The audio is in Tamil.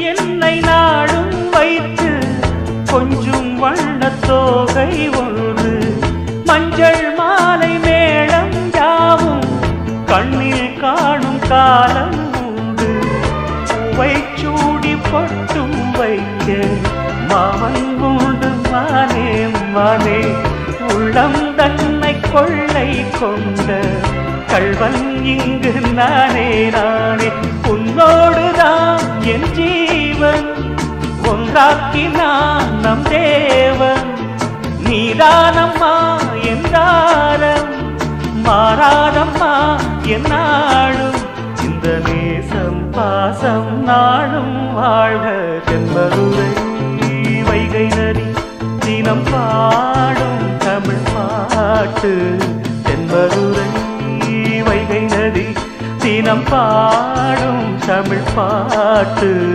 என்னை நாடும் வைத்து கொஞ்சம் வண்ணத் தோகை ஒன்று மஞ்சள் மாலை மேளம் யாவும் கண்ணில் காணும் காலம் உண்டு. பூவை சூடி பொட்டும் வைக்க மாமன் உண்டு மானே மானே. உள்ளம் தன்னை கொள்ளை கொண்ட கள்வன் இங்கு நானே நானே. உன்னோடுதான் என் ஜீவன் ஒன்றாக்கினான் நம் தேவன். நீதானம்மா என்றாரம் மாறாதம்மா என்னாலும். இந்த நேசம் பாசம் நாளும் வாழ்க. தென்பதுரை வைகை நதி தினம் பாடும் தமிழ் பாட்டு. தென்பதுரை வைகை நதி தினம் பாடும் தமிழ் பாட்டு.